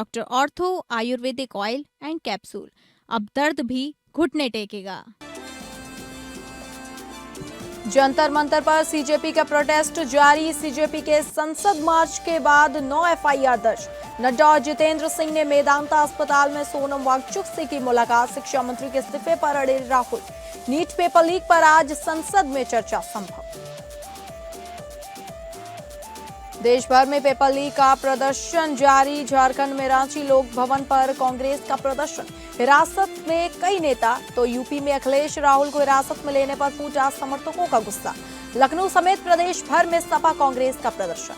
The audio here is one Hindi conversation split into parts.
Doctor ortho Ayurvedic oil and capsule. अब दर्द भी घुटने टेकेगा। जंतर मंतर पर सीजेपी का प्रोटेस्ट जारी। सीजेपी के संसद मार्च के बाद 9 एफआईआर दर्ज। नड्डा और जितेंद्र सिंह ने मेदांता अस्पताल में सोनम वांगचुक से की मुलाकात। शिक्षा मंत्री के इस्तीफे पर अड़े राहुल। नीट पेपर लीक पर आज संसद में चर्चा संभव। देश भर में पेपर लीक का प्रदर्शन जारी। झारखंड में रांची लोक भवन पर कांग्रेस का प्रदर्शन। हिरासत में कई नेता, तो यूपी में अखिलेश राहुल को हिरासत में लेने पर फूटा समर्थकों का गुस्सा। लखनऊ समेत प्रदेश भर में सपा कांग्रेस का प्रदर्शन।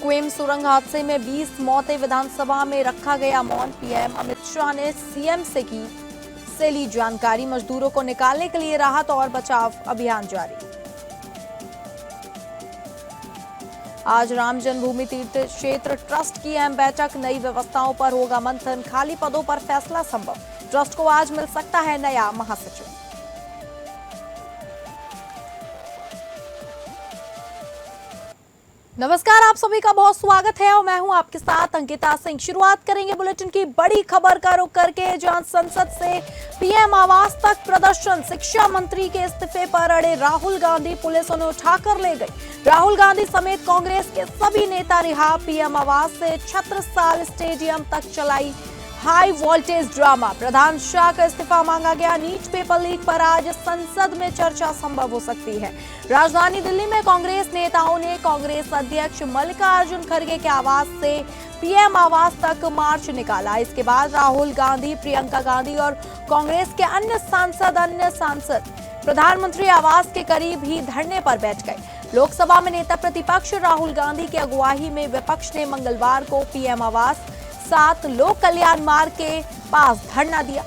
क्वेम सुरंग हादसे में 20 मौतें, विधानसभा में रखा गया मौन। पीएम अमित शाह ने सीएम से ली जानकारी। मजदूरों को निकालने के लिए राहत और बचाव अभियान जारी। आज राम जन्मभूमि तीर्थ क्षेत्र ट्रस्ट की अहम बैठक। नई व्यवस्थाओं पर होगा मंथन। खाली पदों पर फैसला संभव। ट्रस्ट को आज मिल सकता है नया महासचिव। नमस्कार, आप सभी का बहुत स्वागत है और मैं हूं आपके साथ अंकिता सिंह। शुरुआत करेंगे बुलेटिन की बड़ी खबर का रुख करके, जहां संसद से पीएम आवास तक प्रदर्शन। शिक्षा मंत्री के इस्तीफे पर अड़े राहुल गांधी, पुलिस उन्हें उठाकर ले गई। राहुल गांधी समेत कांग्रेस के सभी नेता रिहा। पीएम आवास से छत्रसाल स्टेडियम तक चलाई हाई वोल्टेज ड्रामा। प्रधान शाह का इस्तीफा मांगा गया। नीट पेपर लीक पर आज संसद में चर्चा संभव हो सकती है। राजधानी दिल्ली में कांग्रेस नेताओं ने कांग्रेस अध्यक्ष मल्लिकार्जुन खड़गे के आवास से पीएम आवास तक मार्च निकाला। इसके बाद राहुल गांधी, प्रियंका गांधी और कांग्रेस के अन्य सांसद प्रधानमंत्री आवास के करीब ही धरने पर बैठ गए। लोकसभा में नेता प्रतिपक्ष राहुल गांधी की अगुवाई में विपक्ष ने मंगलवार को पीएम आवास 7 लोक कल्याण मार्ग के पास धरना दिया।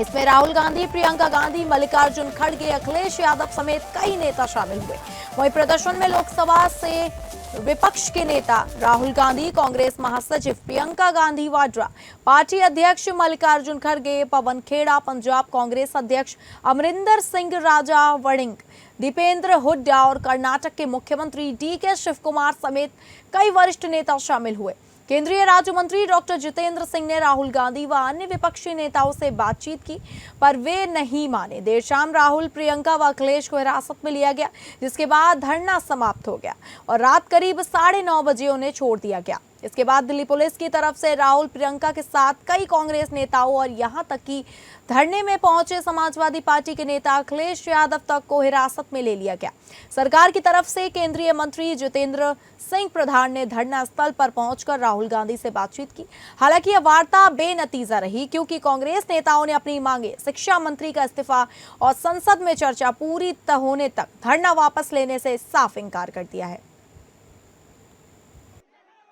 इसमें राहुल गांधी, प्रियंका गांधी, मल्लिकार्जुन खड़गे, अखिलेश यादव समेत कई नेता शामिल हुए। वहीं प्रदर्शन में लोकसभा से विपक्ष के नेता राहुल गांधी, कांग्रेस महासचिव प्रियंका गांधी वाड्रा, पार्टी अध्यक्ष मल्लिकार्जुन खड़गे, पवन खेड़ा, पंजाब कांग्रेस अध्यक्ष अमरिंदर सिंह राजा वड़िंग, दीपेंद्र हुड्डा और कर्नाटक के मुख्यमंत्री डीके शिव कुमार समेत कई वरिष्ठ नेता शामिल हुए। केंद्रीय राज्य मंत्री डॉक्टर जितेंद्र सिंह ने राहुल गांधी व अन्य विपक्षी नेताओं से बातचीत की, पर वे नहीं माने। देर शाम राहुल, प्रियंका व अखिलेश को हिरासत में लिया गया, जिसके बाद धरना समाप्त हो गया और रात करीब 9:30 बजे उन्हें छोड़ दिया गया। इसके बाद दिल्ली पुलिस की तरफ से राहुल, प्रियंका के साथ कई कांग्रेस नेताओं और यहां तक कि धरने में पहुंचे समाजवादी पार्टी के नेता अखिलेश यादव तक को हिरासत में ले लिया गया। सरकार की तरफ से केंद्रीय मंत्री जितेंद्र सिंह प्रधान ने धरना स्थल पर पहुंचकर राहुल गांधी से बातचीत की। हालांकि यह वार्ता बेनतीजा रही, क्योंकि कांग्रेस नेताओं ने अपनी मांगे, शिक्षा मंत्री का इस्तीफा और संसद में चर्चा पूरी होने तक धरना वापस लेने से साफ इनकार कर दिया है।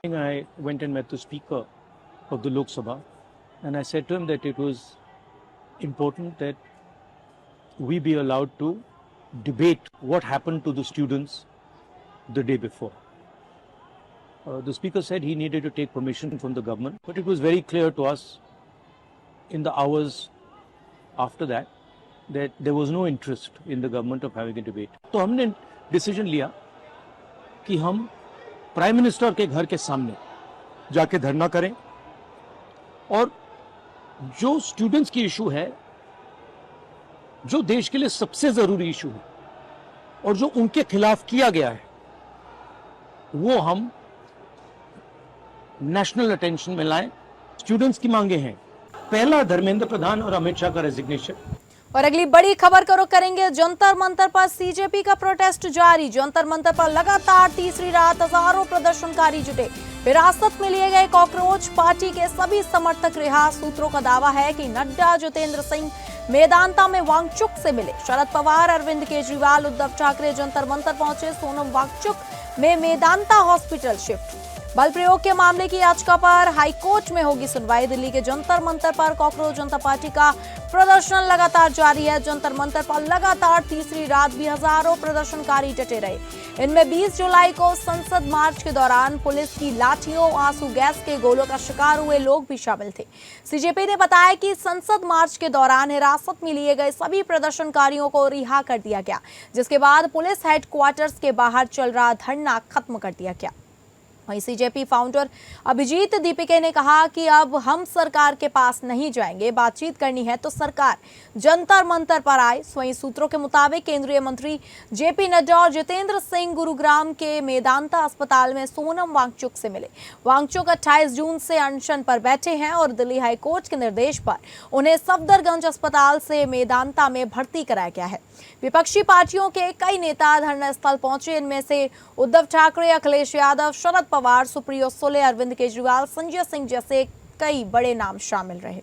I went and met the Speaker of the Lok Sabha and I said to him that it was important that we be allowed to debate what happened to the students the day before. The Speaker said he needed to take permission from the government, but it was very clear to us in the hours after that there was no interest in the government of having a debate. तो हमने डिसीजन लिया कि हम प्राइम मिनिस्टर के घर के सामने जाके धरना करें और जो स्टूडेंट्स की इशू है, जो देश के लिए सबसे जरूरी इशू है और जो उनके खिलाफ किया गया है, वो हम नेशनल अटेंशन में लाएं। स्टूडेंट्स की मांगे हैं, पहला धर्मेंद्र प्रधान और अमित शाह का रेजिग्नेशन। और अगली बड़ी खबर को रुख करेंगे, जंतर मंतर पर सीजेपी का प्रोटेस्ट जारी। जंतर मंतर पर लगातार तीसरी रात हजारों प्रदर्शनकारी जुटे। हिरासत में लिए गए कॉकरोच पार्टी के सभी समर्थक रिहा। सूत्रों का दावा है कि नड्डा, जितेंद्र सिंह मेदांता में वांगचुक से मिले। शरद पवार, अरविंद केजरीवाल, उद्धव ठाकरे जंतर मंतर पहुंचे। सोनम वांगचुक में मेदांता हॉस्पिटल शिफ्ट। बल प्रयोग के मामले की याचिका पर हाईकोर्ट में होगी सुनवाई। दिल्ली के जंतर मंतर पर कॉकरोच जनता पार्टी का प्रदर्शन लगातार जारी है। जंतर मंतर पर लगातार तीसरी रात भी हजारों प्रदर्शनकारी डटे रहे। इनमें 20 जुलाई को संसद मार्च के दौरान पुलिस की लाठियों, आंसू गैस के गोलों का शिकार हुए लोग भी शामिल थे। सीजेपी ने बताया कि संसद मार्च के दौरान हिरासत में लिए गए सभी प्रदर्शनकारियों को रिहा कर दिया गया, जिसके बाद पुलिस हेडक्वार्टर्स के बाहर चल रहा धरना खत्म कर दिया गया। वहीं सीजेपी फाउंडर अभिजीत दीपिके ने कहा कि अब हम सरकार के पास नहीं जाएंगे, बातचीत करनी है तो सरकार जंतर मंतर पर आए। वहीं सूत्रों के मुताबिक केंद्रीय मंत्री जेपी नड्डा और जितेंद्र सिंह गुरुग्राम के मेदांता अस्पताल में सोनम वांगचुक से मिले। वांगचुक 28 जून से अनशन पर बैठे हैं और दिल्ली हाई कोर्ट के निर्देश पर उन्हें सफदरगंज अस्पताल से मेदांता में भर्ती कराया गया है। विपक्षी पार्टियों के कई नेता धरना स्थल पहुंचे। इनमें से उद्धव ठाकरे, अखिलेश यादव, शरद पवार, सुप्रियो सुले, अरविंद केजरीवाल, संजय सिंह जैसे कई बड़े नाम शामिल रहे।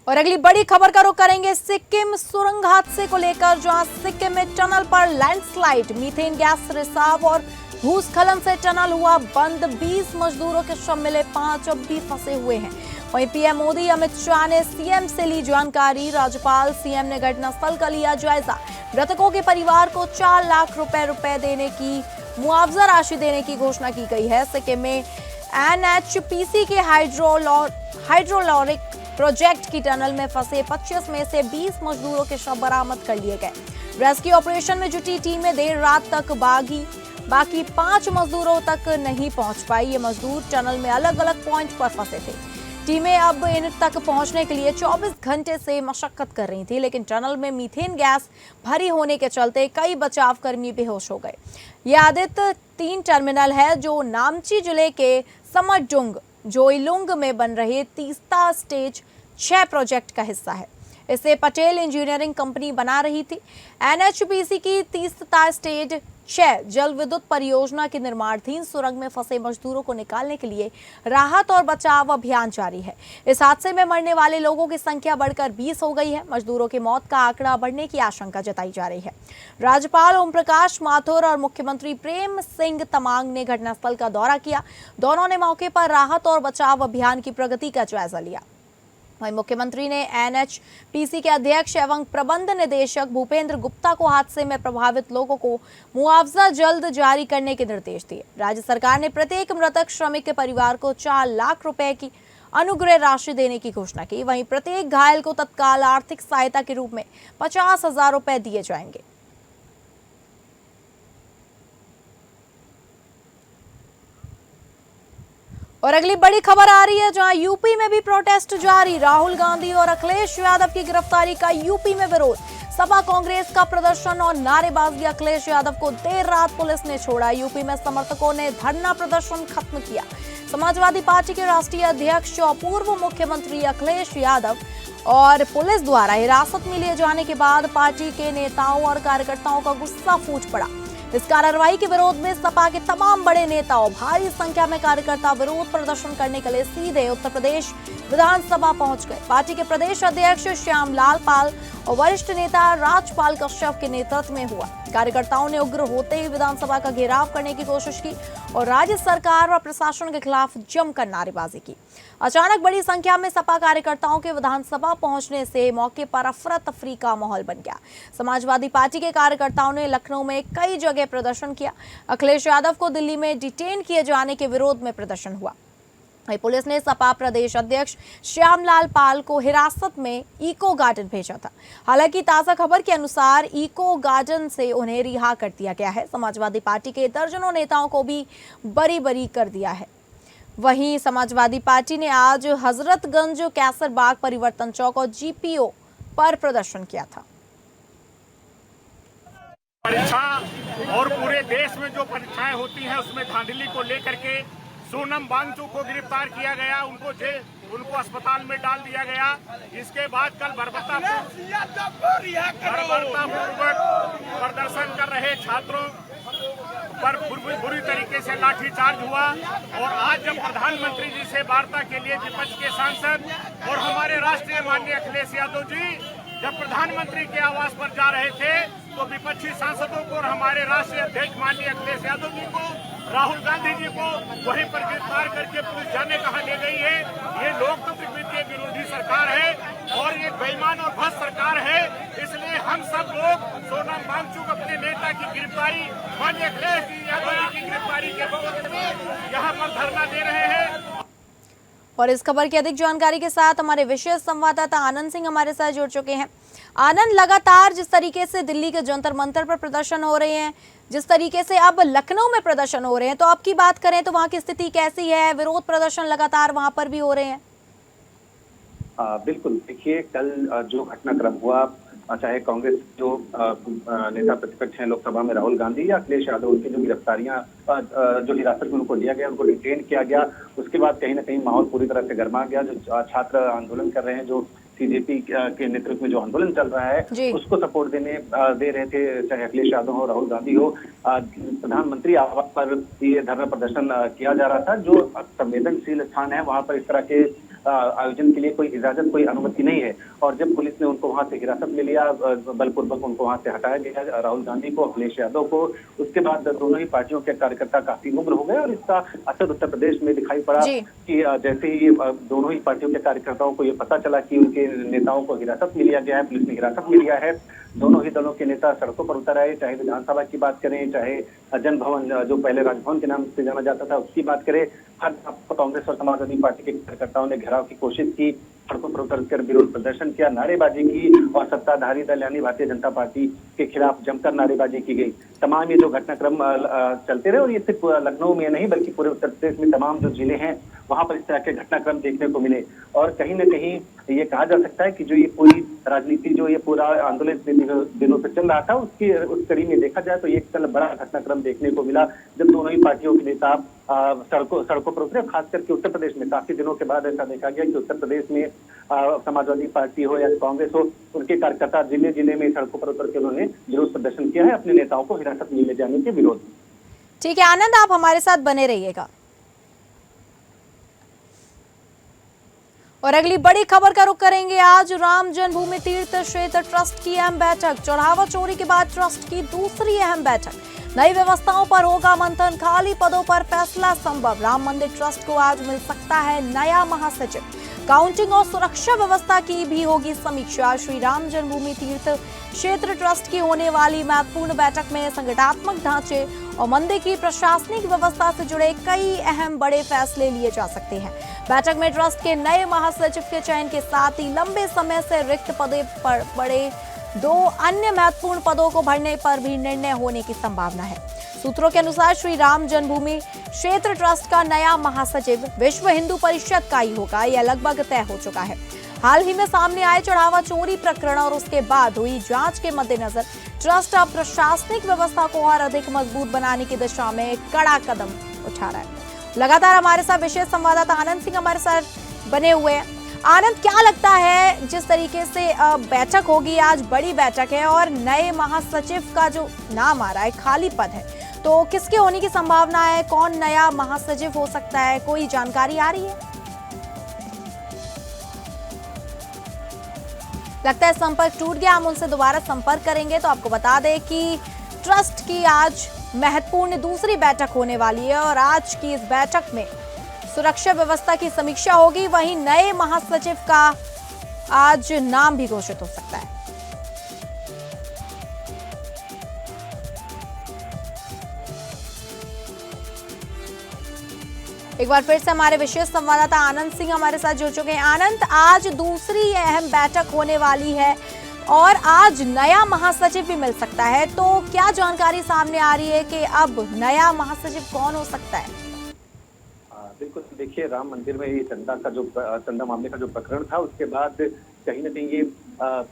और अगली बड़ी खबर का रुख करेंगे सिक्किम सुरंग हादसे को लेकर, जहां सिक्किम में टनल पर लैंडस्लाइड, मीथेन गैस रिसाव और भूस्खलन से टनल हुआ बंद। 20 मजदूरों के शव मिले, 5 अब भी फंसे हुए हैं। वहीं पीएम मोदी, अमित शाह ने सीएम से ली जानकारी। राज्यपाल, सीएम ने घटनास्थल का लिया जायजा। मृतकों के परिवार को 4 लाख रुपए देने की मुआवजा राशि देने की घोषणा की गई है। सिक्किम में एनएचपीसी के हाइड्रोलॉरिक प्रोजेक्ट की टनल में फंसे 25 में से 20 मजदूरों के शव बरामद कर लिए गए। रेस्क्यू ऑपरेशन में जुटी टीमें देर रात तक बाकी 5 मजदूरों तक नहीं पहुंच पाई। ये मजदूर टनल में अलग अलग पॉइंट पर फंसे थे। टीमें अब इन तक पहुंचने के लिए 24 घंटे से मशक्कत कर रही थी, लेकिन टनल में मीथेन गैस भरी होने के चलते कई बचाव कर्मी बेहोश हो गए। यह आदित्य 3 टर्मिनल है जो नामची जिले के समरडुंग जोईलुंग में बन रहे तीस्ता स्टेज 6 प्रोजेक्ट का हिस्सा है। इसे पटेल इंजीनियरिंग कंपनी बना रही थी। एनएचपीसी की तीस्ता स्टेज 6 जल विद्युत परियोजना के निर्माणाधीन सुरंग में फंसे मजदूरों को निकालने के लिए राहत और बचाव अभियान जारी है। इस हादसे में मरने वाले लोगों की संख्या बढ़कर 20 हो गई है। मजदूरों की मौत का आंकड़ा बढ़ने की आशंका जताई जा रही है। राज्यपाल ओम प्रकाश माथुर और मुख्यमंत्री प्रेम सिंह तमांग ने घटनास्थल का दौरा किया। दोनों ने मौके पर राहत और बचाव अभियान की प्रगति का जायजा लिया। वहीं मुख्यमंत्री ने एनएचपीसी के अध्यक्ष एवं प्रबंध निदेशक भूपेंद्र गुप्ता को हादसे में प्रभावित लोगों को मुआवजा जल्द जारी करने के निर्देश दिए। राज्य सरकार ने प्रत्येक मृतक श्रमिक के परिवार को 4 लाख रुपए की अनुग्रह राशि देने की घोषणा की। वहीं प्रत्येक घायल को तत्काल आर्थिक सहायता के रूप में 50,000 रुपए दिए जाएंगे। और अगली बड़ी खबर आ रही है, जहां यूपी में भी प्रोटेस्ट जारी। राहुल गांधी और अखिलेश यादव की गिरफ्तारी का यूपी में विरोध। सपा कांग्रेस का प्रदर्शन और नारेबाजी। अखिलेश यादव को देर रात पुलिस ने छोड़ा। यूपी में समर्थकों ने धरना प्रदर्शन खत्म किया। समाजवादी पार्टी के राष्ट्रीय अध्यक्ष और पूर्व मुख्यमंत्री अखिलेश यादव और पुलिस द्वारा हिरासत में लिए जाने के बाद पार्टी के नेताओं और कार्यकर्ताओं का गुस्सा फूट पड़ा। इस कार्रवाई के विरोध में सपा के तमाम बड़े नेता और भारी संख्या में कार्यकर्ता विरोध प्रदर्शन करने के लिए सीधे उत्तर प्रदेश विधानसभा पहुंच गए। पार्टी के प्रदेश अध्यक्ष श्यामलाल पाल और वरिष्ठ नेता राजपाल कश्यप के नेतृत्व में हुआ। कार्यकर्ताओं ने उग्र होते ही विधानसभा का घेराव करने की कोशिश की और राज्य सरकार व प्रशासन के खिलाफ जमकर नारेबाजी की। अचानक बड़ी संख्या में सपा कार्यकर्ताओं के विधानसभा पहुंचने से मौके पर अफरा तफरी का माहौल बन गया। समाजवादी पार्टी के कार्यकर्ताओं ने लखनऊ में कई जगह प्रदर्शन किया। अखिलेश यादव को दिल्ली में डिटेन किए जाने के विरोध में प्रदर्शन हुआ। पुलिस ने सपा प्रदेश अध्यक्ष श्यामलाल पाल को हिरासत में इको गार्डन भेजा था। हालांकि ताजा खबर के अनुसार इको गार्डन से उन्हें रिहा कर दिया गया है। समाजवादी पार्टी के दर्जनों नेताओं को भी बरी कर दिया है। वहीं समाजवादी पार्टी ने आज हजरतगंज, कैसरबाग, परिवर्तन चौक और जीपीओ पर प्रदर्शन किया था। परीक्षा और पूरे देश में जो परीक्षाएं होती हैं उसमें धांधली को लेकर के सोनम वांगचुक को गिरफ्तार किया गया। उनको अस्पताल में डाल दिया गया। इसके बाद कल बर्बरतापूर्वक प्रदर्शन कर रहे छात्रों पर बुरी तरीके से लाठीचार्ज हुआ। और आज जब प्रधानमंत्री जी से वार्ता के लिए विपक्ष के सांसद और हमारे राष्ट्रीय माननीय अखिलेश यादव जी जब प्रधानमंत्री के आवास पर जा रहे थे तो विपक्षी सांसदों को और हमारे राष्ट्रीय अध्यक्ष माननीय अखिलेश यादव जी को, राहुल गांधी जी को वहीं पर गिरफ्तार करके पुलिस जाने कहाँ ले गई है। ये लोकतंत्र के विरोधी सरकार है और ये बेईमान और भ्रष्ट सरकार है। इसलिए हम सब लोग सोनम वांगचुक अपने नेता की गिरफ्तारी, माननीय अखिलेश यादव जी की गिरफ्तारी के विरोध में यहाँ पर धरना दे रहे हैं। और इस खबर की अधिक जानकारी के साथ हमारे विशेष संवाददाता आनंद सिंह हमारे साथ जुड़ चुके हैं। आनंद, लगातार जिस तरीके से दिल्ली के जंतर मंतर पर प्रदर्शन हो रहे हैं, जिस तरीके से अब लखनऊ में प्रदर्शन हो रहे हैं, तो आपकी बात करें तो वहां की स्थिति कैसी है? विरोध प्रदर्शन लगातार वहां पर भी हो रहे हैं। बिल्कुल, देखिए कल जो घटनाक्रम हुआ, चाहे कांग्रेस जो नेता प्रतिपक्ष हैं लोकसभा में राहुल गांधी या अखिलेश यादव, उनकी जो गिरफ्तारियां जो हिरासत में उनको लिया गया, उनको डिटेन किया गया, उसके बाद कहीं ना कहीं माहौल पूरी तरह से गर्मा गया। जो छात्र आंदोलन कर रहे हैं, जो सीजेपी के नेतृत्व में जो आंदोलन चल रहा है, उसको सपोर्ट दे रहे थे, चाहे अखिलेश यादव हो, राहुल गांधी हो। प्रधानमंत्री आवास पर ये धरना प्रदर्शन किया जा रहा था। जो संवेदनशील स्थान है, वहां पर इस तरह के आयोजन के लिए कोई इजाजत, कोई अनुमति नहीं है। और जब पुलिस ने उनको वहां से हिरासत में लिया, बलपूर्वक उनको वहां से हटाया गया, राहुल गांधी को, अखिलेश यादव को। उसके बाद दोनों ही पार्टियों के कार्यकर्ता काफी उग्र हो गए और इसका असर उत्तर प्रदेश में दिखाई पड़ा कि जैसे ही दोनों ही पार्टियों के कार्यकर्ताओं को ये पता चला कि उनके नेताओं को हिरासत में लिया गया है, पुलिस ने हिरासत में लिया है, दोनों ही दलों के नेता सड़कों पर उतर आए। चाहे विधानसभा की बात करें, चाहे जन भवन जो पहले राजभवन के नाम से जाना जाता था, उसकी बात करें, हर कांग्रेस और समाजवादी पार्टी के कार्यकर्ताओं ने घेराव की कोशिश की, सड़कों पर उतरकर विरोध प्रदर्शन किया, नारेबाजी की और सत्ताधारी दल यानी भारतीय जनता पार्टी के खिलाफ जमकर नारेबाजी की गई। तमाम ये जो घटनाक्रम चलते रहे और ये सिर्फ लखनऊ में नहीं बल्कि पूरे उत्तर प्रदेश में तमाम जो जिले हैं वहां पर इस तरह के घटनाक्रम देखने को मिले। और कहीं न कहीं ये कहा जा सकता है कि जो ये पूरी राजनीति, जो ये पूरा आंदोलन दिनों से चल रहा था, उस कड़ी में देखा जाए तो एक कल बड़ा घटनाक्रम देखने को मिला, जब दोनों ही पार्टियों के नेता सड़कों पर उतरे। खास करके उत्तर प्रदेश में काफी दिनों के बाद ऐसा देखा गया कि उत्तर प्रदेश में समाजवादी पार्टी हो या कांग्रेस हो, उनके कार्यकर्ता जिले जिले में सड़कों पर उतर के उन्होंने विरोध प्रदर्शन किया है अपने नेताओं को हिरासत में ले जाने के विरोध में। ठीक है आनंद, आप हमारे साथ बने रहिएगा। और अगली बड़ी खबर का रुख करेंगे। आज राम जन्मभूमि तीर्थ क्षेत्र ट्रस्ट की अहम बैठक, चढ़ावा चोरी के बाद ट्रस्ट की दूसरी अहम बैठक। नई व्यवस्थाओं पर होगा मंथन, खाली पदों पर फैसला संभव। राम मंदिर ट्रस्ट को आज मिल सकता है नया महासचिव। काउंटिंग और सुरक्षा व्यवस्था की भी होगी समीक्षा। श्री राम जन्मभूमि तीर्थ क्षेत्र ट्रस्ट की होने वाली महत्वपूर्ण बैठक में संगठनात्मक ढांचे और मंदिर की प्रशासनिक व्यवस्था से जुड़े कई अहम बड़े फैसले लिए जा सकते हैं। बैठक में ट्रस्ट के नए महासचिव के चयन के साथ ही लंबे समय से रिक्त पदों पर पड़े 2 अन्य महत्वपूर्ण पदों को भरने पर भी निर्णय होने की संभावना है। सूत्रों के अनुसार श्री राम जन्मभूमि क्षेत्र ट्रस्ट का नया महासचिव विश्व हिंदू परिषद का ही होगा, यह लगभग तय हो चुका है। हाल ही में सामने आए चढ़ावा चोरी प्रकरण और उसके बाद हुई जांच के मद्देनजर ट्रस्ट अब प्रशासनिक व्यवस्था को और अधिक मजबूत बनाने की दिशा में कड़ा कदम उठा रहा है। लगातार हमारे साथ विशेष संवाददाता आनंद सिंह हमारे साथ बने हुए हैं। आनंद, क्या लगता है जिस तरीके से बैठक होगी आज, बड़ी बैठक है और नए महासचिव का जो नाम आ रहा है, खाली पद है, तो किसके होने की संभावना है? कौन नया महासचिव हो सकता है? कोई जानकारी आ रही है? लगता है संपर्क टूट गया, हम उनसे दोबारा संपर्क करेंगे। तो आपको बता दें कि ट्रस्ट की आज महत्वपूर्ण दूसरी बैठक होने वाली है और आज की इस बैठक में सुरक्षा व्यवस्था की समीक्षा होगी। वहीं नए महासचिव का आज नाम भी घोषित हो सकता है। एक बार फिर से हमारे विशेष संवाददाता आनंद सिंह हमारे साथ जुड़ चुके हैं। आनंद, आज दूसरी अहम बैठक होने वाली है और आज नया महासचिव भी मिल सकता है, तो क्या जानकारी सामने आ रही है कि अब नया महासचिव कौन हो सकता है? बिल्कुल, देखिए राम मंदिर में ये चंदा मामले का जो प्रकरण था, उसके बाद कहीं न कहीं ये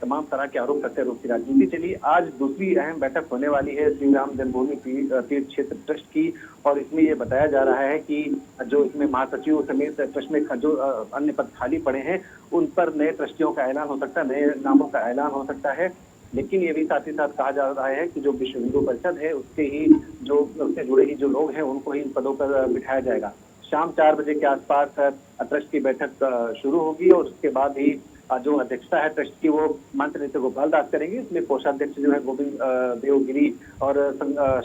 तमाम तरह के आरोप प्रत्यारोप की राजनीति चली। आज दूसरी अहम बैठक होने वाली है श्री राम जन्मभूमि तीर्थ क्षेत्र ट्रस्ट की और इसमें ये बताया जा रहा है कि जो इसमें महासचिव समेत ट्रस्ट में जो अन्य पद खाली पड़े हैं, उन पर नए ट्रस्टियों का ऐलान हो सकता है, नए नामों का ऐलान हो सकता है। लेकिन ये भी साथ ही साथ कहा जा रहा है कि जो विश्व हिंदू परिषद है, उससे जुड़े ही जो लोग हैं, उनको ही इन पदों पर बिठाया जाएगा। शाम 4 बजे के आसपास ट्रस्ट की बैठक शुरू होगी और उसके बाद ही जो अध्यक्षता है ट्रस्ट की, वो मंत्री नित्य गोपाल दास करेंगे। इसमें कोषाध्यक्ष जो है गोविंद देवगिरी और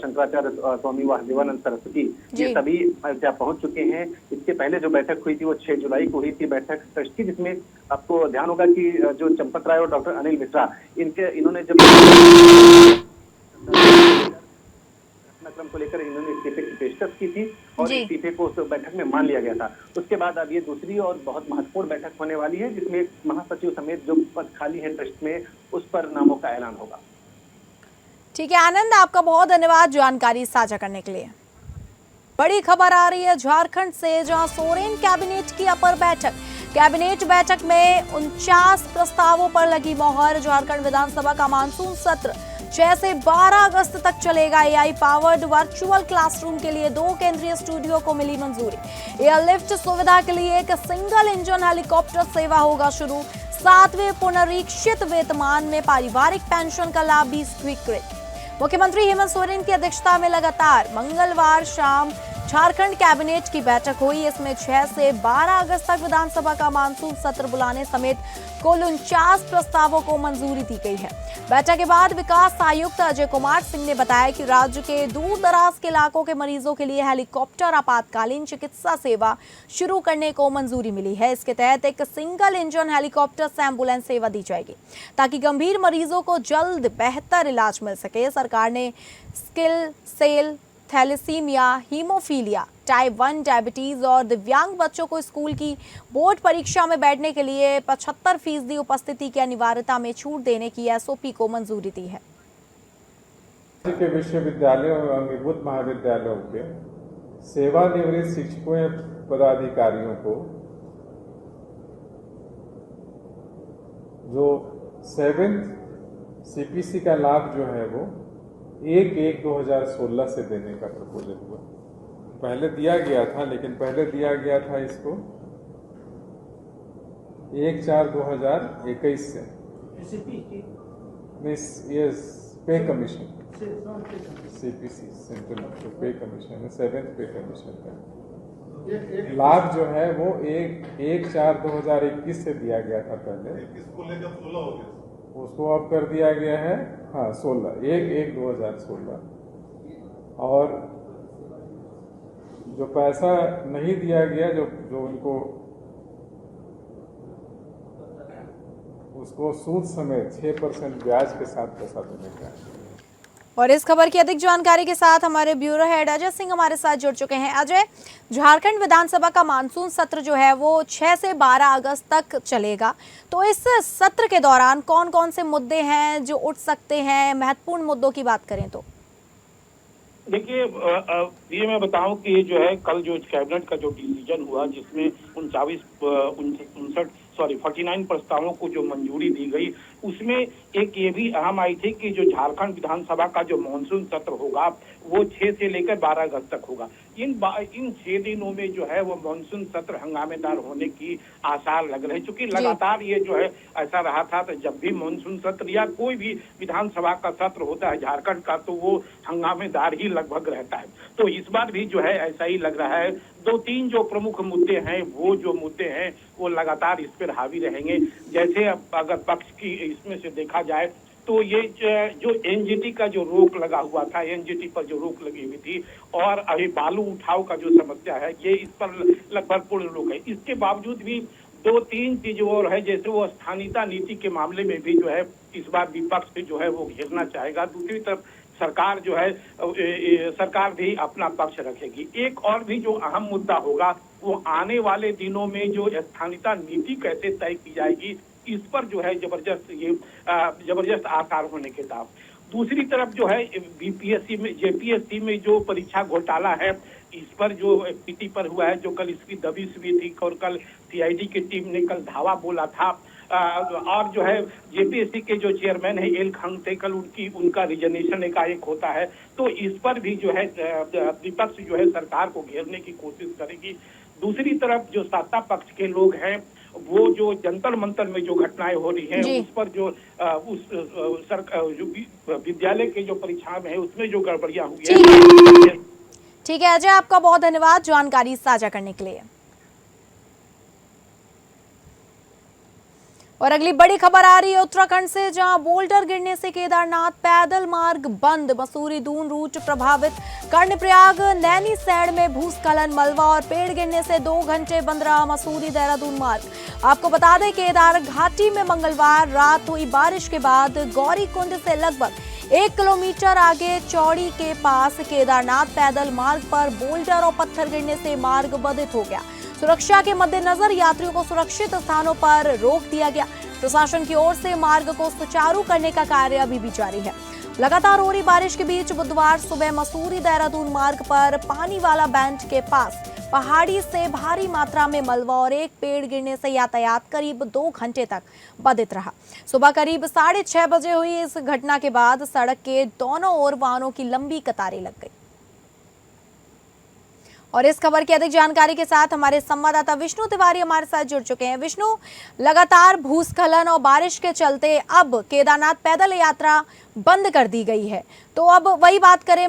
शंकराचार्य स्वामी वासुदेवानंद सरस्वती, ये सभी अयोध्या पहुंच चुके हैं। इसके पहले जो बैठक हुई थी वो 6 जुलाई को हुई थी बैठक ट्रस्ट की, जिसमें आपको ध्यान होगा कि जो चंपत राय और डॉक्टर अनिल मिश्रा, इन्होंने जब घटनाक्रम को लेकर इन्होंने इस्तीफे की पेशकश की थी और इस्तीफे को उस बैठक में मान लिया गया था। उसके बाद अब ये दूसरी और बहुत महत्वपूर्ण बैठक होने वाली है, जिसमें महासचिव समेत जो पद खाली है ट्रस्ट में, उस पर नामों का ऐलान होगा। ठीक है आनंद, आपका बहुत धन्यवाद जानकारी साझा करने के लिए। बड़ी खबर आ रही है झारखंड से, जहां सोरेन कैबिनेट की अपर बैठक। कैबिनेट बैठक में 49 प्रस्तावों पर लगी मोहर। झारखंड विधानसभा का मानसून सत्र 6 से 12 अगस्त तक चलेगा। एआई पावर्ड वर्चुअल क्लासरूम के लिए 2 केंद्रीय स्टूडियो को मिली मंजूरी। एयरलिफ्ट सुविधा के लिए एक सिंगल इंजन हेलीकॉप्टर सेवा होगा शुरू। 7वें पुनरीक्षित वेतमान में पारिवारिक पेंशन का लाभ भी स्वीकृत। मुख्यमंत्री हेमंत सोरेन की अध्यक्षता में लगातार मंगलवार शाम झारखंड कैबिनेट की बैठक हुई। इसमें 6 से 12 अगस्त तक विधानसभा का मानसून सत्र बुलाने समेत कुल 49 प्रस्तावों को मंजूरी दी गई है। बैठक के बाद विकास आयुक्त अजय कुमार सिंह ने बताया कि राज्य के दूर दराज के इलाकों के मरीजों के लिए हेलीकॉप्टर आपातकालीन चिकित्सा सेवा शुरू करने को मंजूरी मिली है। इसके तहत एक सिंगल इंजन हेलीकॉप्टर से एम्बुलेंस सेवा दी जाएगी ताकि गंभीर मरीजों को जल्द बेहतर इलाज मिल सके। सरकार ने sickle cell, thalassaemia, haemophilia, type 1 diabetes और दिव्यांग बच्चों को स्कूल की बोर्ड परीक्षा में बैठने के लिए 75% उपस्थिति की अनिवार्यता में छूट देने की एसओपी को मंजूरी दी है। राज्य के विश्वविद्यालयों एवं अंगीभूत महाविद्यालयों के सेवानिवृत्त शिक्षकों एवं पदाधिकारियों को जो 7th सीपीसी का लाभ जो है वो 1/1/2016 से देने का प्रपोजल हुआ। पहले दिया गया था, लेकिन पहले दिया गया था इसको 1/4/2021 से। ये पे कमीशन सीपीसी सेंट्रल पे कमीशन है, 7th पे कमीशन का लाभ जो है वो 1/4/2021 से दिया गया था पहले। इसको लेकर 16 हो गया, उसको अब कर दिया गया है 16, 1/1/2016। और जो पैसा नहीं दिया गया, जो उनको उसको सूद समेत 6% ब्याज के साथ पैसा देने का है। और इस खबर की अधिक जानकारी के साथ हमारे ब्यूरो हेड अजय सिंह हमारे साथ जुड़ चुके हैं। अजय, झारखंड विधानसभा का मानसून सत्र जो है वो 6 से 12 अगस्त तक चलेगा, तो इस सत्र के दौरान कौन कौन से मुद्दे हैं जो उठ सकते हैं? महत्वपूर्ण मुद्दों की बात करें तो देखिए, ये मैं बताऊं कि ये जो है कल जो कैबिनेट का जो डिसीजन हुआ, जिसमें 49 प्रस्तावों को जो मंजूरी दी गई, उसमें एक ये भी अहम आई थी कि जो झारखंड विधानसभा का जो मानसून सत्र होगा वो 6 से लेकर 12 अगस्त तक होगा। इन 6 दिनों में जो है वो मानसून सत्र हंगामेदार होने की आसार लग रहे हैं, क्योंकि लगातार ये जो है ऐसा रहा था तो जब भी मानसून सत्र या कोई भी विधानसभा का सत्र होता है झारखंड का, तो वो हंगामेदार ही लगभग रहता है। तो इस बार भी जो है ऐसा ही लग रहा है। 2-3 जो प्रमुख मुद्दे हैं, वो जो मुद्दे हैं वो लगातार इस पर हावी रहेंगे। जैसे अगर पक्ष की इसमें से देखा जाए तो ये जो एनजीटी का जो रोक लगा हुआ था, एनजीटी पर जो रोक लगी हुई थी, और अभी बालू उठाव का जो समस्या है, ये इस पर लगभग पूर्ण रोक है। इसके बावजूद भी 2-3 चीजें और है, जैसे वो स्थानीयता नीति के मामले में भी जो है इस बार विपक्ष जो है वो घेरना चाहेगा। दूसरी तरफ सरकार जो है सरकार भी अपना पक्ष रखेगी। एक और भी जो अहम मुद्दा होगा वो आने वाले दिनों में जो स्थानीयता नीति कैसे तय की जाएगी, इस पर जो है जबरदस्त आसार होने के साथ। दूसरी तरफ जो है बीपीएससी में जेपीएससी में जो परीक्षा घोटाला है, इस पर जो पीटी पर हुआ है, जो कल इसकी दबिश हुई थी और कल सीआईडी की टीम ने कल धावा बोला था, और जो है जेपीएससी के जो चेयरमैन है एल खंगते, कल उनका रिजनेशन एकाएक होता है। तो इस पर भी जो है विपक्ष जो है सरकार को घेरने की कोशिश करेगी। दूसरी तरफ जो सत्ता पक्ष के लोग हैं, वो जो जंतर मंतर में जो घटनाएं हो रही हैं, उस पर जो विद्यालय के जो परीक्षा में है उसमें जो गड़बड़ियां हुई है। ठीक है अजय, आपका बहुत धन्यवाद जानकारी साझा करने के लिए। और अगली बड़ी खबर आ रही है उत्तराखंड से, जहां बोल्डर गिरने से केदारनाथ पैदल मार्ग बंद, मसूरी दून रूट प्रभावित, कर्णप्रयाग नैनीसैण में भूस्खलन, मलबा और पेड़ गिरने से 2 घंटे बंद रहा मसूरी देहरादून मार्ग। आपको बता दें केदार घाटी में मंगलवार रात हुई बारिश के बाद गौरीकुंड से लगभग 1 किलोमीटर आगे चौड़ी के पास केदारनाथ पैदल मार्ग पर बोल्डर और पत्थर गिरने से मार्ग बाधित हो गया। सुरक्षा के मद्देनजर यात्रियों को सुरक्षित स्थानों पर रोक दिया गया। प्रशासन की ओर से मार्ग को सुचारू करने का कार्य अभी भी जारी है। लगातार हो रही बारिश के बीच बुधवार सुबह मसूरी देहरादून मार्ग पर पानी वाला बैंड के पास पहाड़ी से भारी मात्रा में मलबा और एक पेड़ गिरने से यातायात करीब 2 घंटे तक बाधित रहा। सुबह करीब 6:30 बजे हुई इस घटना के बाद सड़क के दोनों ओर वाहनों की लंबी कतारें लग गई। और इस खबर की अधिक जानकारी के साथ हमारे संवाददाता विष्णु तिवारी हमारे साथ जुड़ चुके हैं। विष्णु, लगातार भूस्खलन और बारिश के चलते अब केदारनाथ पैदल यात्रा बंद कर दी गई है, तो अब वही बात करें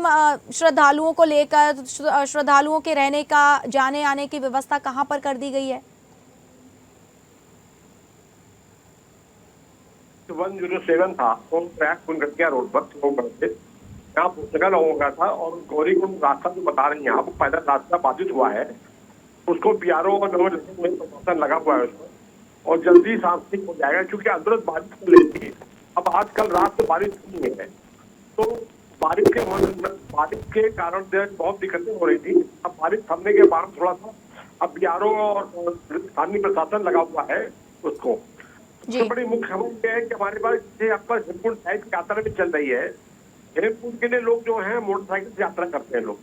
श्रद्धालुओं को लेकर, श्रद्धालुओं के रहने का, जाने आने की व्यवस्था कहां पर कर दी गई है? 107 था वो ट्रैक कुंडकिया रोड पर यहाँ पुस्तकालय लोगों का था और गौरीकुंड रास्ता जो बता रही हैं आप, पैदल रास्ता बाधित हुआ है, उसको बीआरओ और नगर में प्रशासन लगा हुआ है उसको, और जल्दी सांस्कृतिक हो जाएगा क्योंकि अंदर बारिश हो रही थी। अब आजकल रात से बारिश नहीं है, तो बारिश के कारण बहुत दिक्कतें हो रही थी। अब बारिश थमने के बाद थोड़ा सा अब बीआरओ और स्थानीय प्रशासन लगा हुआ है उसको। सबसे बड़ी मुख्य खबर यह है कि हमारे पास आपका हेमकुंड साइड की यात्रा भी चल रही है। हेमकुंड के लिए लोग जो है मोटरसाइकिल से यात्रा करते हैं लोग,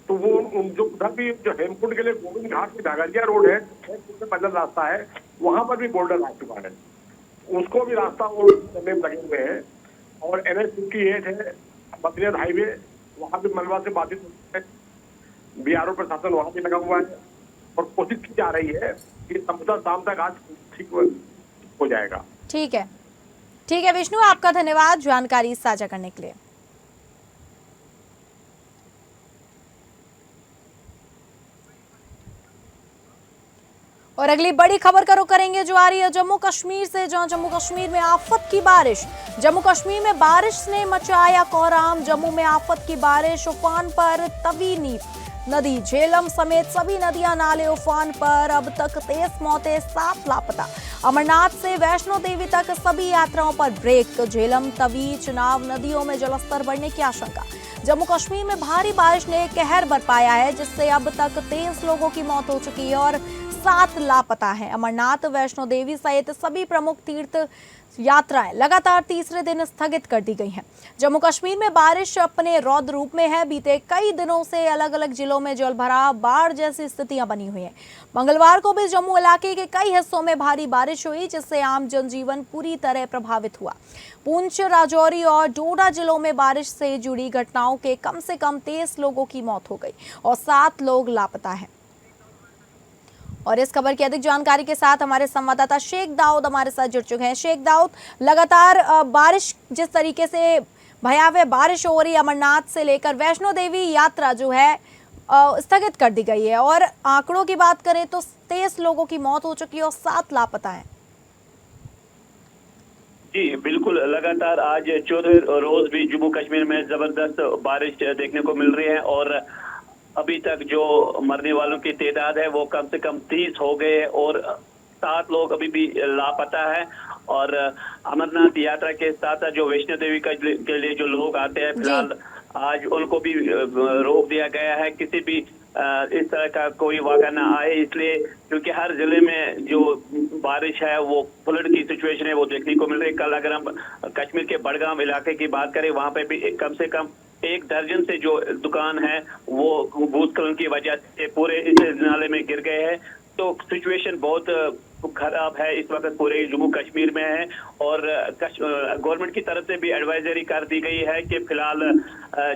तो वो जो उधर भी जो हेमकुंड के लिए गोविंद घाट की डागरिया रोड है, पैदल रास्ता है, वहां पर भी बोर्डर आ चुका है, उसको भी रास्ता करने में लगे हुए हैं। और NH-58 है बद्रीनाथ हाईवे, वहां भी मलबा से बाधित है, बीआरओ प्रशासन वहां भी लगा हुआ है और कोशिश की जा रही है कि शाम तक आज ठीक हो जाएगा। ठीक है विष्णु, आपका धन्यवाद जानकारी साझा करने के लिए। और अगली बड़ी खबर का रुख करेंगे जो आ रही है जम्मू कश्मीर से, जहां जम्मू कश्मीर में आफत की बारिश। जम्मू कश्मीर में बारिश ने मचाया कोहराम। जम्मू में आफत की बारिश, उफान पर तवी नीप नदी, झेलम समेत सभी नदियां नाले उफान पर। अब तक 23 मौतें, 7 लापता। अमरनाथ से वैष्णो देवी तक सभी यात्राओं पर ब्रेक। झेलम, तवी, चुनाव नदियों में जलस्तर बढ़ने की आशंका। जम्मू कश्मीर में भारी बारिश ने कहर बरपाया है, जिससे अब तक 23 लोगों की मौत हो चुकी है और 7 लापता है। अमरनाथ, वैष्णो देवी सहित सभी प्रमुख तीर्थ यात्राएं लगातार तीसरे दिन स्थगित कर दी गई हैं। जम्मू कश्मीर में बारिश अपने रौद्र रूप में है। बीते कई दिनों से अलग अलग जिलों में जलभराव, बाढ़ जैसी स्थितियां बनी हुई हैं। मंगलवार को भी जम्मू इलाके के कई हिस्सों में भारी बारिश हुई, जिससे आम जनजीवन पूरी तरह प्रभावित हुआ। पुंछ, राजौरी और डोडा जिलों में बारिश से जुड़ी घटनाओं के कम से कम 23 लोगों की मौत हो गई और 7 लोग लापता हैं। और इस खबर की अधिक जानकारी के साथ हमारे संवाददाता शेख दाऊद हमारे साथ जुड़ चुके हैं। शेख दाऊद, लगातार बारिश, जिस तरीके से भयावह बारिश हो रही है, अमरनाथ से लेकर वैष्णो देवी यात्रा जो है स्थगित कर दी गई है और आंकड़ों की बात करें तो 23 लोगों की मौत हो चुकी है और 7 लापता है। जी बिल्कुल, लगातार आज 14 रोज भी जम्मू कश्मीर में जबरदस्त बारिश देखने को मिल रही है और अभी तक जो मरने वालों की तादाद है वो कम से कम 30 हो गए और 7 लोग अभी भी लापता है। और अमरनाथ यात्रा के साथ जो वैष्णो देवी के लिए जो लोग आते हैं, फिलहाल आज उनको भी रोक दिया गया है, किसी भी इस तरह का कोई वाक़ा ना आए, इसलिए क्योंकि हर जिले में जो बारिश है वो फ्लड की सिचुएशन है वो देखने को मिल रही है। कल अगर हम कश्मीर के बड़गाम इलाके की बात करें, वहाँ पे भी कम से कम 1 दर्जन से जो दुकान है वो भूस्खलन की वजह से पूरे इस नाले में गिर गए हैं। तो सिचुएशन बहुत खराब है इस वक्त पूरे जम्मू कश्मीर में है और गवर्नमेंट की तरफ से भी एडवाइजरी कर दी गई है कि फिलहाल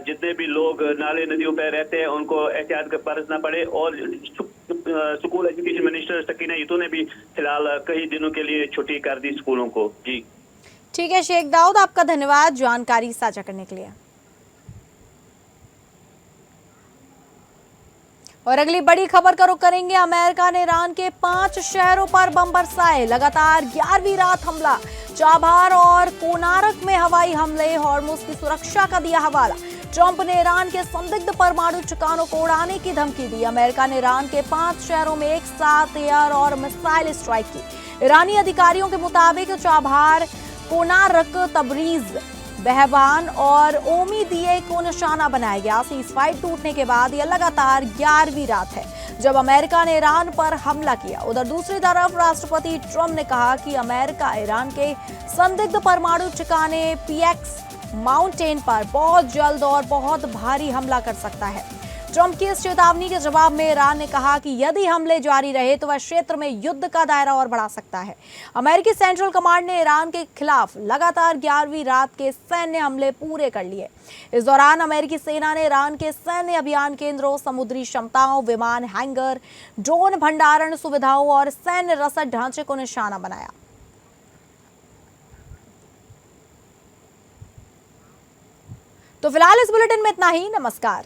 जितने भी लोग नाले नदियों पर रहते हैं उनको एहतियात बरतना पड़े। और स्कूल एजुकेशन मिनिस्टर सकीना यतू ने भी फिलहाल कई दिनों के लिए छुट्टी कर दी स्कूलों को। जी ठीक है शेख दाऊद, आपका धन्यवाद जानकारी साझा करने के लिए। और अगली बड़ी खबर का रुख करेंगे। अमेरिका ने ईरान के 5 शहरों पर बम बरसाए। लगातार 11वीं रात हमला। चाबहार और कोनारक में हवाई हमले। हॉर्मुज की सुरक्षा का दिया हवाला। ट्रंप ने ईरान के संदिग्ध परमाणु ठिकानों को उड़ाने की धमकी दी। अमेरिका ने ईरान के 5 शहरों में एक साथ एयर और मिसाइल स्ट्राइक की। ईरानी अधिकारियों के मुताबिक चाबहार, कोनारक, तबरीज, बहबान और ओमी दिए को निशाना बनाया गया। सीज़फायर टूटने के बाद यह लगातार 11वीं रात है जब अमेरिका ने ईरान पर हमला किया। उधर दूसरी तरफ राष्ट्रपति ट्रंप ने कहा कि अमेरिका ईरान के संदिग्ध परमाणु ठिकाने पीएक्स माउंटेन पर बहुत जल्द और बहुत भारी हमला कर सकता है। ट्रंप की इस चेतावनी के जवाब में ईरान ने कहा कि यदि हमले जारी रहे तो वह क्षेत्र में युद्ध का दायरा और बढ़ा सकता है। अमेरिकी सेंट्रल कमांड ने ईरान के खिलाफ लगातार 11वीं रात के सैन्य हमले पूरे कर लिए। इस दौरान अमेरिकी सेना ने ईरान के सैन्य अभियान केंद्रों, समुद्री क्षमताओं, विमान हैंगर, ड्रोन भंडारण सुविधाओं और सैन्य रसद ढांचे को निशाना बनाया। तो फिलहाल इस बुलेटिन में इतना ही। नमस्कार।